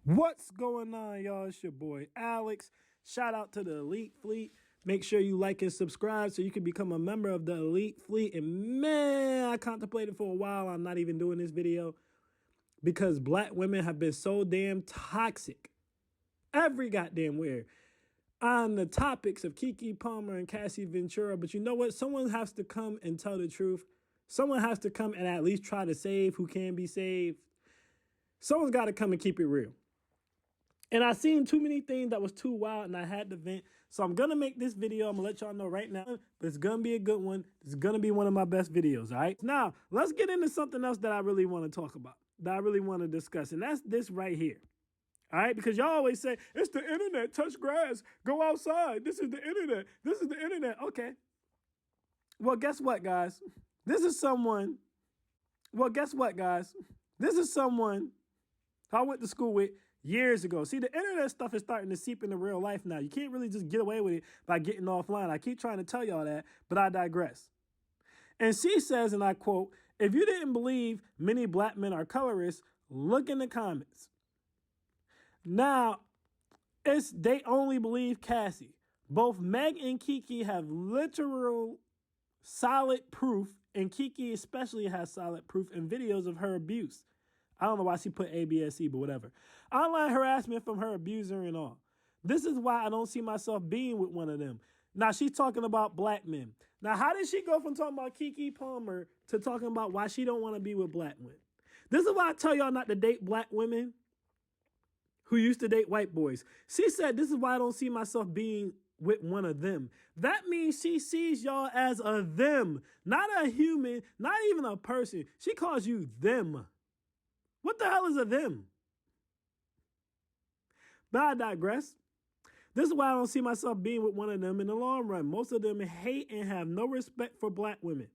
What's going on, y'all? It's your boy Alex. Shout out to the Elite Fleet. Make sure you like and subscribe so you can become a member of the Elite Fleet. And man, I contemplated for a while on not even doing this video because black women have been so damn toxic. Every goddamn where. On the topics of Keke Palmer and Cassie Ventura. But you know what? Someone has to come and tell the truth. Someone has to come and at least try to save who can be saved. Someone's got to come and keep it real. And I seen too many things that was too wild and I had to vent. So I'm going to make this video. I'm going to let y'all know right now. But it's going to be a good one. It's going to be one of my best videos, all right? Now, let's get into something else that I really want to talk about, that I really want to discuss. And that's this right here, all right? Because y'all always say, it's the internet, touch grass, go outside. This is the internet. This is the internet. Okay. Well, guess what, guys? This is someone I went to school with years ago. See, the internet stuff is starting to seep into real life now. You can't really just get away with it by getting offline. I keep trying to tell y'all that, but I digress. And she says, and I quote, if you didn't believe many black men are colorists, look in the comments. Now, they only believe Cassie. Both Meg and Keke have literal solid proof, and Keke especially has solid proof and videos of her abuse. I don't know why she put ABSE, but whatever. Online harassment from her abuser and all. This is why I don't see myself being with one of them. Now, she's talking about black men. Now, how did she go from talking about Keke Palmer to talking about why she don't want to be with black women? This is why I tell y'all not to date black women who used to date white boys. She said, this is why I don't see myself being with one of them. That means she sees y'all as a them, not a human, not even a person. She calls you them. What the hell is a them? But I digress. This is why I don't see myself being with one of them in the long run. Most of them hate and have no respect for black women.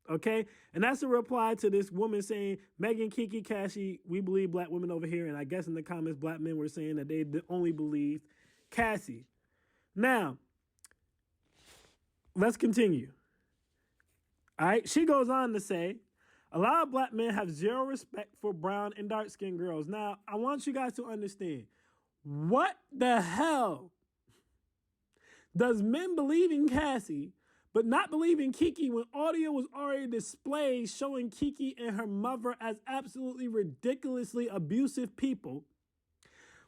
Okay? And that's a reply to this woman saying, Megan, Keke, Cassie, we believe black women over here. And I guess in the comments, black men were saying that they only believed Cassie. Now, let's continue. All right? She goes on to say, a lot of black men have zero respect for brown and dark-skinned girls. Now, I want you guys to understand, what the hell does men believe in Cassie, but not believe in Keke when audio was already displayed showing Keke and her mother as absolutely ridiculously abusive people?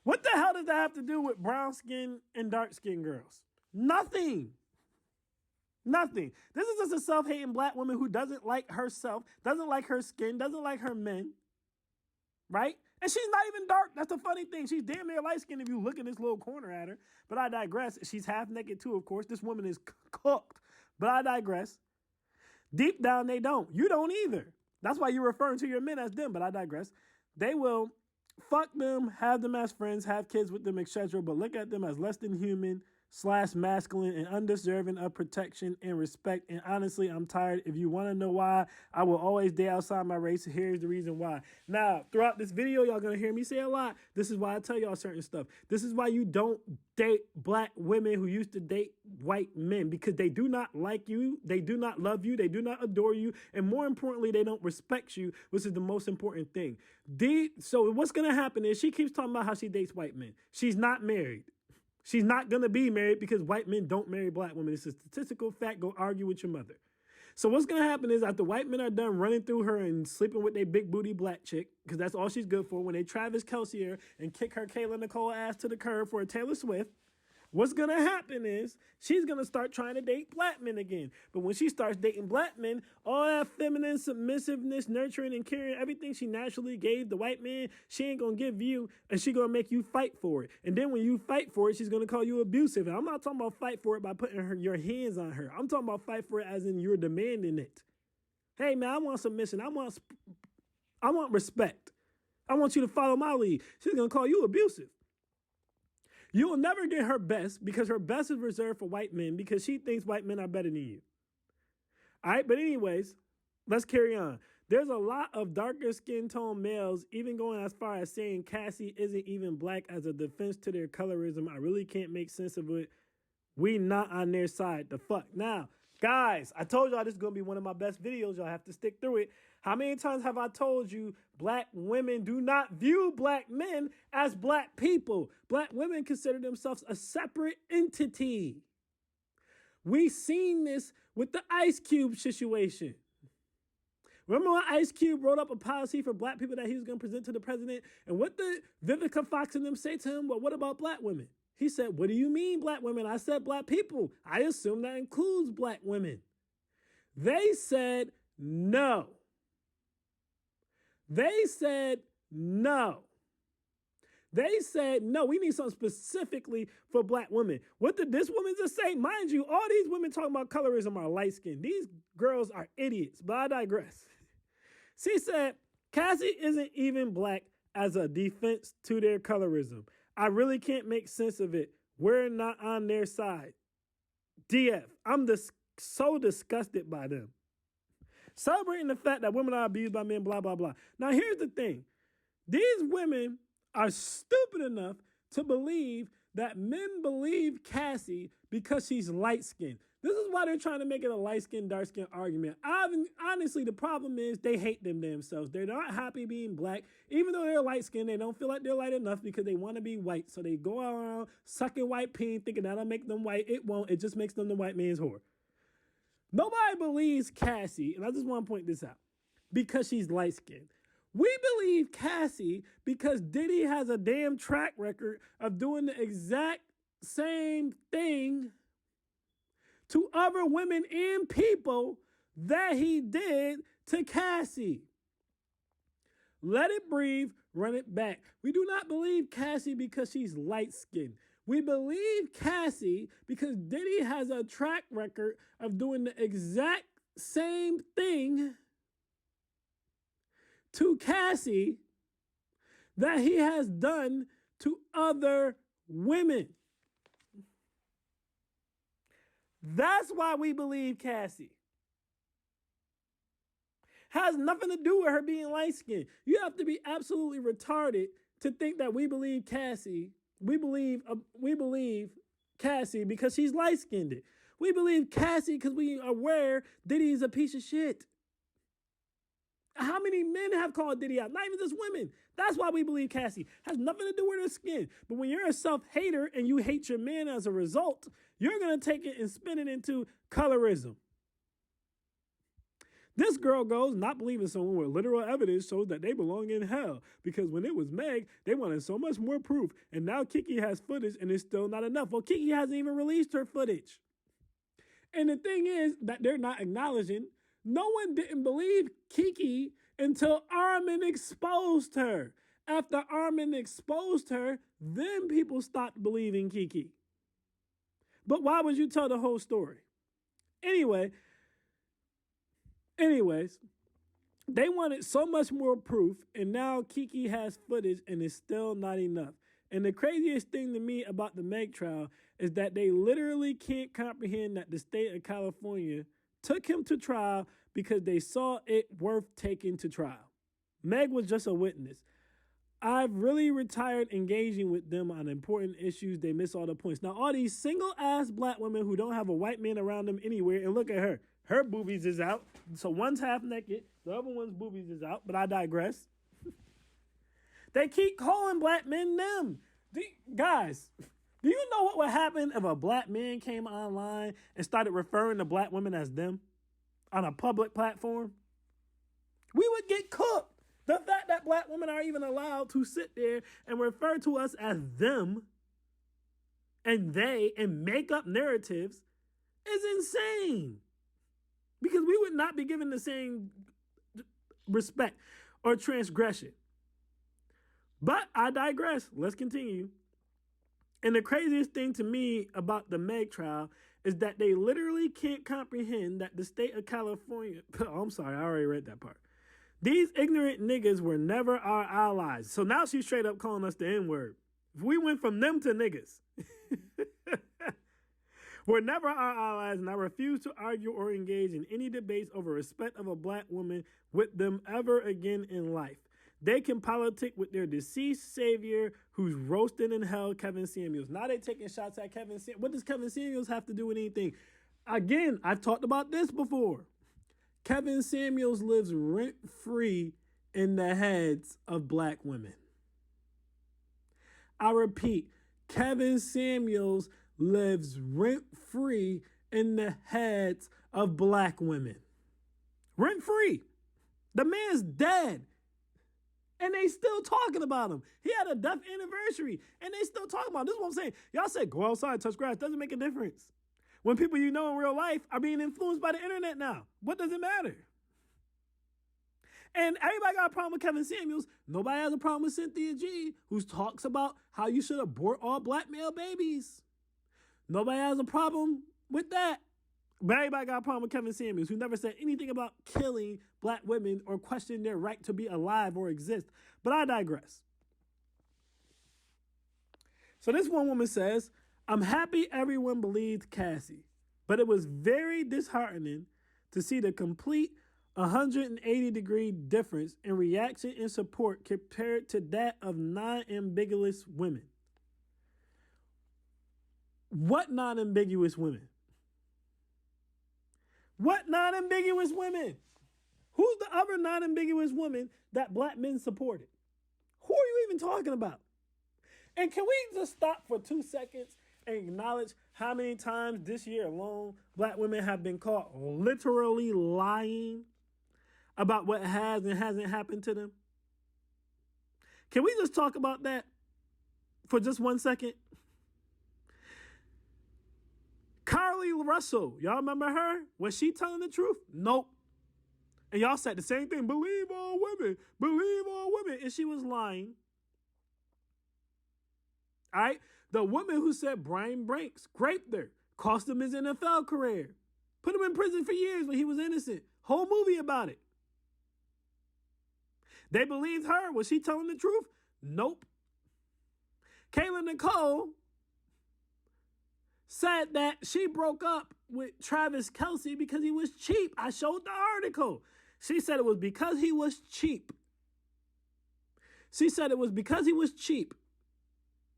What the hell does that have to do with brown-skinned and dark-skinned girls? Nothing. Nothing. This is just a self-hating black woman who doesn't like herself, doesn't like her skin, doesn't like her men, right? And she's not even dark. That's the funny thing. She's damn near light-skinned if you look in this little corner at her. But I digress. She's half naked too, of course. This woman is cooked. But I digress. Deep down, they don't. You don't either. That's why you're referring to your men as them. But I digress. They will fuck them, have them as friends, have kids with them, etc. But look at them as less than human / masculine and undeserving of protection and respect. And honestly, I'm tired. If you want to know why, I will always date outside my race. Here's the reason why. Now, throughout this video, y'all going to hear me say a lot. This is why I tell y'all certain stuff. This is why you don't date black women who used to date white men, because they do not like you. They do not love you. They do not adore you. And more importantly, they don't respect you, which is the most important thing. So what's going to happen is she keeps talking about how she dates white men. She's not married. She's not going to be married because white men don't marry black women. It's a statistical fact. Go argue with your mother. So what's going to happen is after white men are done running through her and sleeping with their big booty black chick, because that's all she's good for, when they Travis Kelce her and kick her Kayla Nicole ass to the curb for a Taylor Swift, what's going to happen is she's going to start trying to date black men again. But when she starts dating black men, all that feminine submissiveness, nurturing and caring, everything she naturally gave the white man, she ain't going to give you, and she going to make you fight for it. And then when you fight for it, she's going to call you abusive. And I'm not talking about fight for it by putting your hands on her. I'm talking about fight for it as in you're demanding it. Hey, man, I want submission. I want respect. I want you to follow my lead. She's going to call you abusive. You will never get her best because her best is reserved for white men because she thinks white men are better than you. All right, but anyways, let's carry on. There's a lot of darker skin tone males even going as far as saying Cassie isn't even black as a defense to their colorism. I really can't make sense of it. We not on their side. The fuck. Now, Guys, I told y'all this is going to be one of my best videos. Y'all have to stick through it. How many times have I told you black women do not view black men as black people? Black women consider themselves a separate entity. We seen this with the Ice Cube situation. Remember when Ice Cube wrote up a policy for black people that he was going to present to the president? And what did Vivica Fox and them say to him? Well, what about black women? He said, what do you mean black women? I said black people. I assume that includes black women. They said no. They said no. They said, no, we need something specifically for black women. What did this woman just say? Mind you, all these women talking about colorism are light skinned. These girls are idiots, but I digress. She said, Cassie isn't even black as a defense to their colorism. I really can't make sense of it. We're not on their side. DF, I'm so disgusted by them. Celebrating the fact that women are abused by men, blah, blah, blah. Now, here's the thing. These women are stupid enough to believe that men believe Cassie because she's light-skinned. This is why they're trying to make it a light-skinned, dark-skinned argument. Honestly, the problem is they hate them themselves. They're not happy being black. Even though they're light-skinned, they don't feel like they're light enough because they want to be white. So they go around sucking white peen, thinking that'll make them white. It won't. It just makes them the white man's whore. Nobody believes Cassie, and I just want to point this out, because she's light-skinned. We believe Cassie because Diddy has a damn track record of doing the exact same thing to other women and people that he did to Cassie. Let it breathe, run it back. We do not believe Cassie because she's light-skinned. We believe Cassie because Diddy has a track record of doing the exact same thing to Cassie that he has done to other women. That's why we believe Cassie. Has nothing to do with her being light-skinned. You have to be absolutely retarded to think that we believe Cassie. We believe Cassie because she's light-skinned. We believe Cassie because we are aware Diddy's a piece of shit. How many men have called Diddy out? Not even just women. That's why we believe Cassie. Has nothing to do with her skin. But when you're a self-hater and you hate your man as a result, you're going to take it and spin it into colorism. This girl goes, not believing someone with literal evidence shows that they belong in hell. Because when it was Meg, they wanted so much more proof. And now Kiki has footage and it's still not enough. Well, Kiki hasn't even released her footage. And the thing is that they're not acknowledging, no one didn't believe Kiki until Armin exposed her. After Armin exposed her, then people stopped believing Kiki. But why would you tell the whole story? Anyways, they wanted so much more proof, and now Kiki has footage, and it's still not enough. And the craziest thing to me about the Meg trial is that they literally can't comprehend that the state of California took him to trial because they saw it worth taking to trial. Meg was just a witness. I've really retired engaging with them on important issues. They miss all the points. Now, all these single-ass black women who don't have a white man around them anywhere, and look at her. Her boobies is out. So one's half naked. The other one's boobies is out. But I digress. They keep calling black men them. Guys, do you know what would happen if a black man came online and started referring to black women as them on a public platform? We would get cooked. The fact that black women are even allowed to sit there and refer to us as them and they and make up narratives is insane. Because we would not be given the same respect or transgression. But I digress. Let's continue. And the craziest thing to me about the Meg trial is that they literally can't comprehend that the state of California... Oh, I'm sorry, I already read that part. These ignorant niggas were never our allies. So now she's straight up calling us the N-word. If we went from them to niggas. We're never our allies, and I refuse to argue or engage in any debates over respect of a black woman with them ever again in life. They can politic with their deceased savior who's roasting in hell, Kevin Samuels. Now they taking shots at Kevin Samuels. What does Kevin Samuels have to do with anything? Again, I've talked about this before. Kevin Samuels lives rent-free in the heads of black women. I repeat, Kevin Samuels lives rent-free in the heads of black women. Rent-free. The man's dead. And they still talking about him. He had a death anniversary. And they still talking about him. This is what I'm saying. Y'all said go outside, touch grass. Doesn't make a difference. When people you know in real life are being influenced by the internet now. What does it matter? And everybody got a problem with Kevin Samuels. Nobody has a problem with Cynthia G, who talks about how you should abort all black male babies. Nobody has a problem with that. But everybody got a problem with Kevin Samuels, who never said anything about killing black women or questioning their right to be alive or exist. But I digress. So this one woman says, I'm happy everyone believed Cassie, but it was very disheartening to see the complete 180-degree difference in reaction and support compared to that of non-ambiguous women. What non-ambiguous women? What non-ambiguous women? Who's the other non-ambiguous woman that black men supported? Who are you even talking about? And can we just stop for 2 seconds and acknowledge how many times this year alone black women have been caught literally lying about what has and hasn't happened to them? Can we just talk about that for just 1 second? Carly Russell, y'all remember her? Was she telling the truth? Nope. And y'all said the same thing, believe all women, and she was lying. All right? The woman who said Brian Branks raped her, cost him his NFL career, put him in prison for years when he was innocent. Whole movie about it. They believed her. Was she telling the truth? Nope. Kayla Nicole said that she broke up with Travis Kelce because he was cheap. I showed the article. She said it was because he was cheap. She said it was because he was cheap.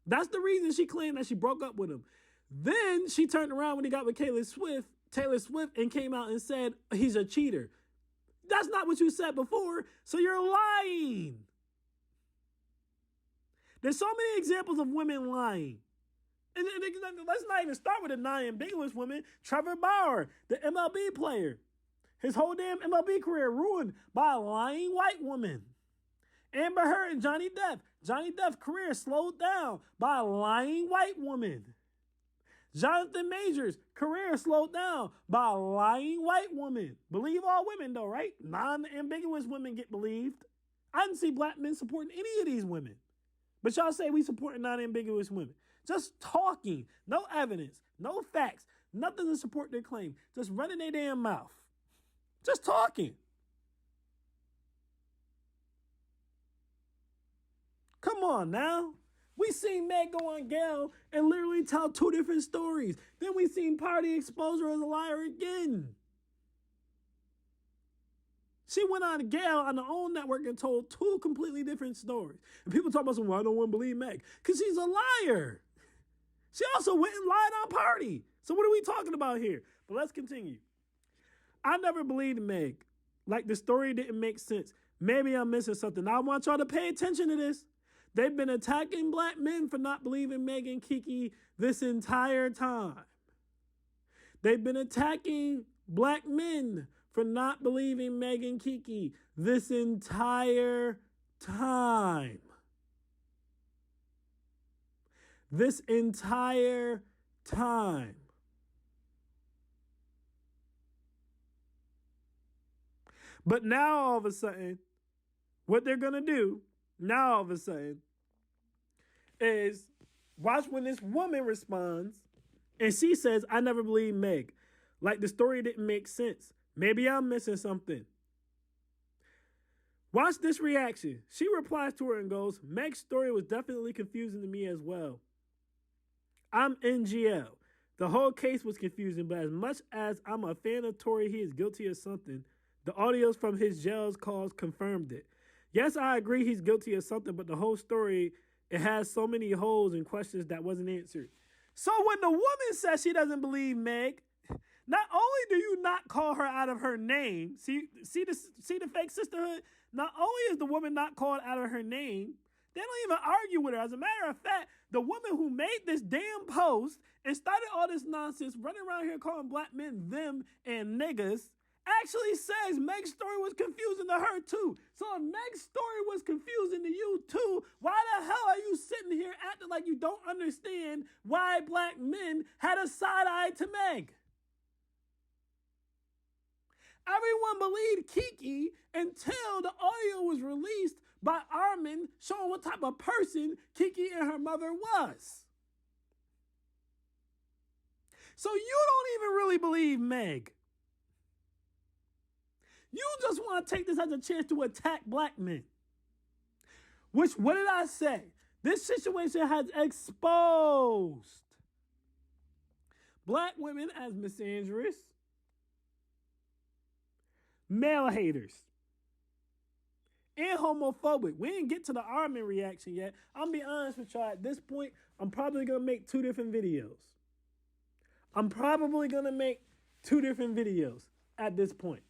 That's the reason she claimed that she broke up with him. Then she turned around when he got with Taylor Swift, and came out and said he's a cheater. That's not what you said before, so you're lying. There's so many examples of women lying. And let's not even start with a non-ambiguous woman. Trevor Bauer, the MLB player. His whole damn MLB career ruined by a lying white woman. Amber Heard and Johnny Depp. Johnny Depp's career slowed down by a lying white woman. Jonathan Majors' career slowed down by a lying white woman. Believe all women though, right? Non-ambiguous women get believed. I didn't see black men supporting any of these women. But y'all say we supporting non-ambiguous women. Just talking, no evidence, no facts, nothing to support their claim. Just running their damn mouth. Just talking. Come on now. We seen Meg go on Gail and literally tell 2 different stories. Then we seen Party expose her as a liar again. She went on Gail on her own network and told 2 completely different stories. And people talk about, well, I don't want to believe Meg. Because she's a liar. She also went and lied on Party. So what are we talking about here? But let's continue. I never believed Meg. Like the story didn't make sense. Maybe I'm missing something. I want y'all to pay attention to this. They've been attacking black men for not believing Meg and Kiki this entire time. They've been attacking black men for not believing Meg and Kiki this entire time. This entire time. But now all of a sudden, what they're going to do, now all of a sudden, is watch when this woman responds and she says, I never believed Meg. Like the story didn't make sense. Maybe I'm missing something. Watch this reaction. She replies to her and goes, Meg's story was definitely confusing to me as well. I'm NGL. The whole case was confusing, but as much as I'm a fan of Tory, he is guilty of something. The audios from his jail's calls confirmed it. Yes, I agree he's guilty of something, but the whole story, it has so many holes and questions that wasn't answered. So when the woman says she doesn't believe Meg, Not only do you not call her out of her name, see the fake sisterhood? Not only is the woman not called out of her name, they don't even argue with her. As a matter of fact, the woman who made this damn post and started all this nonsense, running around here calling black men them and niggas, actually says Meg's story was confusing to her too. So if Meg's story was confusing to you too, why the hell are you sitting here acting like you don't understand why black men had a side eye to Meg? Everyone believed Kiki until the audio was released by Armin showing what type of person Kiki and her mother was. So you don't even really believe Meg. You just want to take this as a chance to attack black men. Which, what did I say? This situation has exposed black women as misandrous, male haters, and homophobic. We didn't get to the Armin reaction yet. I'm going to be honest with y'all. At this point, I'm probably going to make 2 different videos. At this point.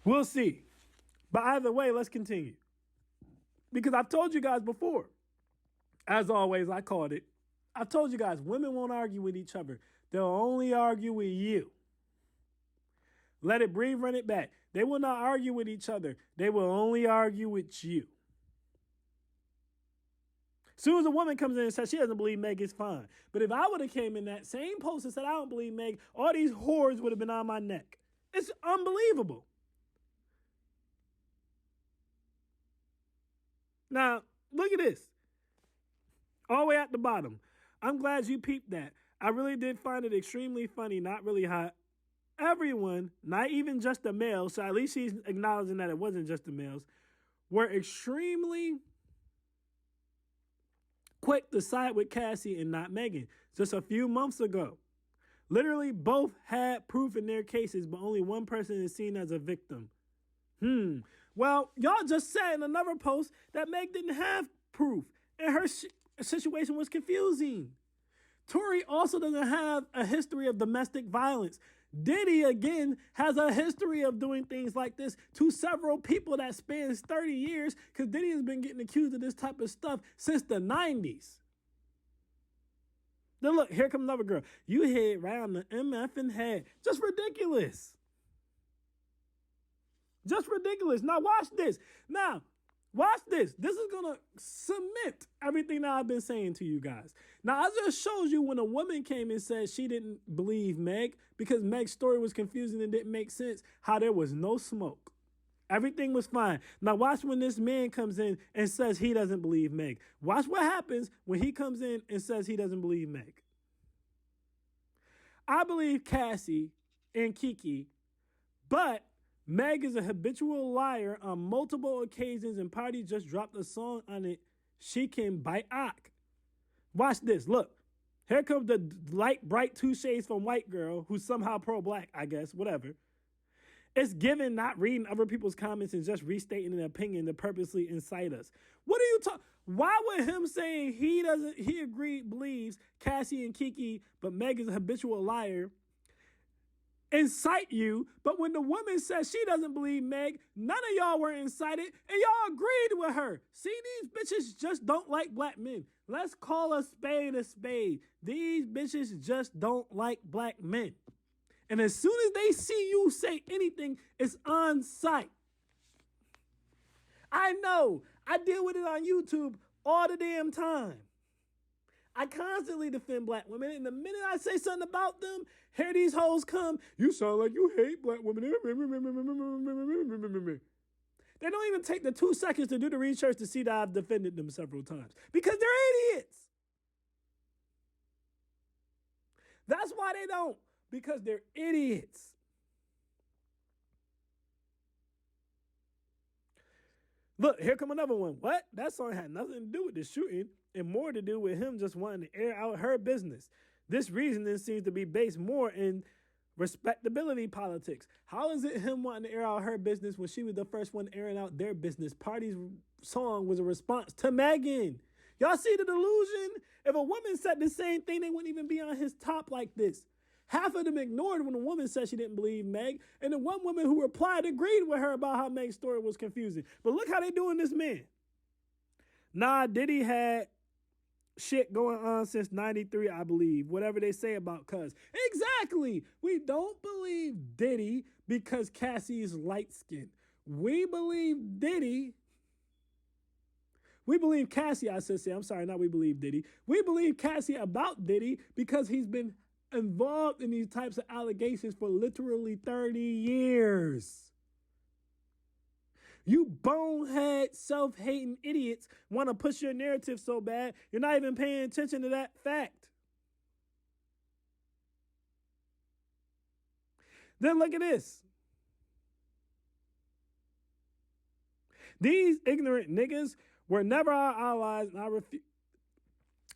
We'll see. But either way, let's continue. Because I've told you guys before, as always, I called it. I've told you guys, women won't argue with each other. They'll only argue with you. Let it breathe, run it back. They will not argue with each other. They will only argue with you. As soon as a woman comes in and says she doesn't believe Meg is fine. But if I would have came in that same post and said I don't believe Meg, all these whores would have been on my neck. It's unbelievable. Now, look at this. All the way at the bottom. I'm glad you peeped that. I really did find it extremely funny, not really hot. Everyone, not even just the males, so at least she's acknowledging that it wasn't just the males, were extremely quick to side with Cassie and not Megan. Just a few months ago. Literally both had proof in their cases, but only one person is seen as a victim. Well, y'all just said in another post that Meg didn't have proof, and her situation was confusing. Tory also doesn't have a history of domestic violence. Diddy, again, has a history of doing things like this to several people that spans 30 years, because Diddy has been getting accused of this type of stuff since the 90s. Then look, here comes another girl. You hit right on the MFing head. Just ridiculous. Just ridiculous. Now watch this. This is going to cement everything that I've been saying to you guys. Now, I just showed you when a woman came and said she didn't believe Meg because Meg's story was confusing and didn't make sense, how there was no smoke. Everything was fine. Now watch when this man comes in and says he doesn't believe Meg. Watch what happens when he comes in and says he doesn't believe Meg. I believe Cassie and Kiki, but Meg is a habitual liar on multiple occasions, and Party just dropped a song on it. She can bite Ock. Watch this. Look. Here comes the light, bright 2 shades from white girl who's somehow pro-black, I guess, whatever. It's given not reading other people's comments and just restating an opinion to purposely incite us. What are you talking? Why would him saying he believes Cassie and Kiki, but Meg is a habitual liar, incite you? But when the woman says she doesn't believe Meg, none of y'all were incited and y'all agreed with her. See, these bitches just don't like black men. Let's call a spade a spade. These bitches just don't like black men. And as soon as they see you say anything, it's on sight. I know. I deal with it on YouTube all the damn time. I constantly defend black women, and the minute I say something about them, here these hoes come. You sound like you hate black women. They don't even take the 2 seconds to do the research to see that I've defended them several times. Because they're idiots. That's why they don't. Because they're idiots. Look, here come another one. What? That song had nothing to do with the shooting and more to do with him just wanting to air out her business. This reasoning seems to be based more in respectability politics. How is it him wanting to air out her business when she was the first one airing out their business? Party's song was a response to Megan. Y'all see the delusion? If a woman said the same thing, they wouldn't even be on his top like this. Half of them ignored when a woman said she didn't believe Meg, and the one woman who replied agreed with her about how Meg's story was confusing. But look how they doing this man. Nah, Diddy had shit going on since 93, I believe. Whatever they say about Cuz. Exactly. We don't believe Diddy because Cassie is light-skinned. We believe Diddy. We believe Cassie, I should say. I'm sorry, not we believe Diddy. We believe Cassie about Diddy because he's been involved in these types of allegations for literally 30 years. You bonehead, self-hating idiots want to push your narrative so bad, you're not even paying attention to that fact. Then look at this. These ignorant niggas were never our allies, and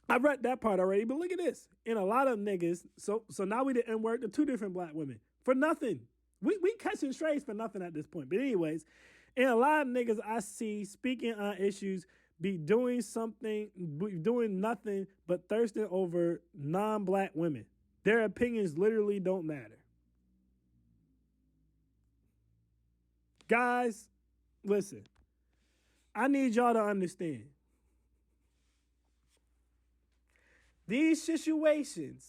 I read that part already, but look at this. And a lot of niggas, so now we the N-word to two different black women. For nothing. We catching strays for nothing at this point. But anyways, and a lot of niggas I see speaking on issues be doing nothing but thirsting over non-black women. Their opinions literally don't matter. Guys, listen. I need y'all to understand. These situations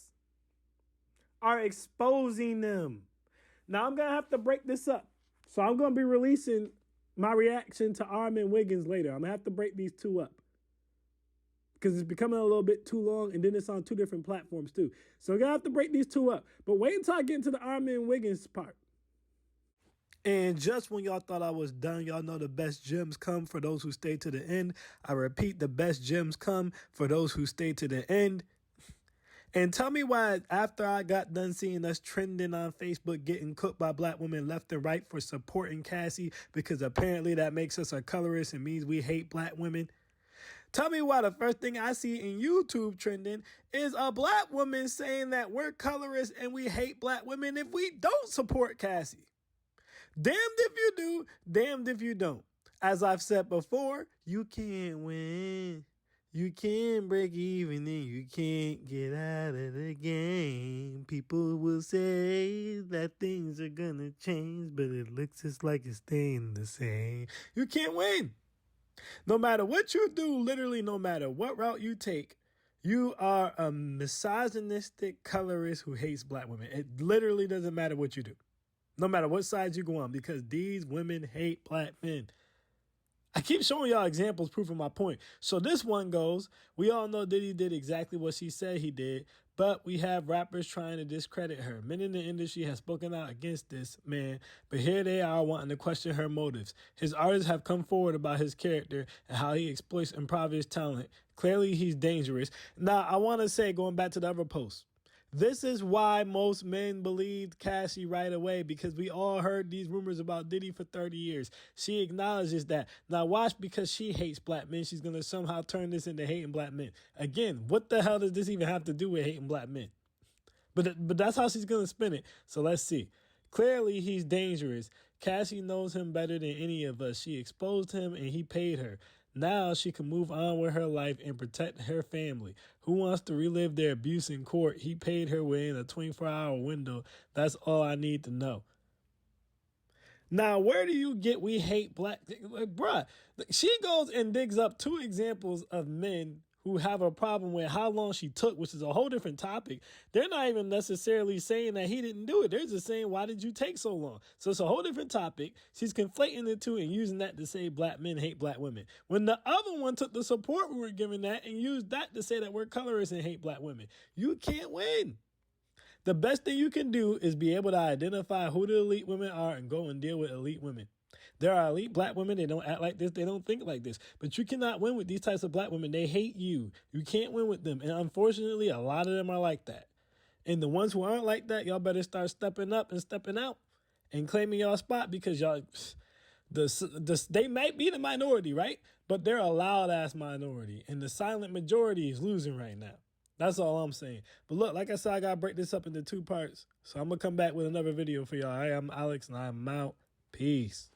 are exposing them. Now, I'm going to have to break this up. So I'm going to be releasing my reaction to Armin Wiggins later. I'm going to have to break these two up because it's becoming a little bit too long, and then it's on two different platforms too. So I'm going to have to break these two up. But wait until I get into the Armin Wiggins part. And just when y'all thought I was done, y'all know the best gems come for those who stay to the end. I repeat, the best gems come for those who stay to the end. And tell me why after I got done seeing us trending on Facebook, getting cooked by black women left and right for supporting Cassie, because apparently that makes us a colorist and means we hate black women. Tell me why the first thing I see in YouTube trending is a black woman saying that we're colorists and we hate black women if we don't support Cassie. Damned if you do, damned if you don't. As I've said before, you can't win. You can't break even and you can't get out of the game. People will say that things are gonna change, but it looks just like it's staying the same. You can't win. No matter what you do, literally no matter what route you take, you are a misogynistic colorist who hates black women. It literally doesn't matter what you do. No matter what side you go on, because these women hate black men. I keep showing y'all examples proving my point. So this one goes, we all know Diddy did exactly what she said he did, but we have rappers trying to discredit her. Men in the industry have spoken out against this man, but here they are wanting to question her motives. His artists have come forward about his character and how he exploits improvised talent. Clearly, he's dangerous. Now, I want to say, going back to the other post, this is why most men believed Cassie right away, because we all heard these rumors about Diddy for 30 years. She acknowledges that. Now watch, because she hates black men, she's going to somehow turn this into hating black men. Again, what the hell does this even have to do with hating black men? But that's how she's going to spin it. So let's see. Clearly, he's dangerous. Cassie knows him better than any of us. She exposed him and he paid her. Now she can move on with her life and protect her family. Who wants to relive their abuse in court? He paid her within a 24-hour window. That's all I need to know. Now, where do you get we hate black? Like, bruh, she goes and digs up two examples of men who have a problem with how long she took, which is a whole different topic. They're not even necessarily saying that he didn't do it. They're just saying, why did you take so long? So it's a whole different topic. She's conflating the two and using that to say black men hate black women. When the other one took the support we were giving that and used that to say that we're colorists and hate black women. You can't win. The best thing you can do is be able to identify who the elite women are and go and deal with elite women. There are elite black women. They don't act like this. They don't think like this. But you cannot win with these types of black women. They hate you. You can't win with them. And unfortunately, a lot of them are like that. And the ones who aren't like that, y'all better start stepping up and stepping out and claiming y'all spot, because y'all, they might be the minority, right? But they're a loud-ass minority. And the silent majority is losing right now. That's all I'm saying. But look, like I said, I got to break this up into two parts. So I'm going to come back with another video for y'all. I'm Alex, and I'm out. Peace.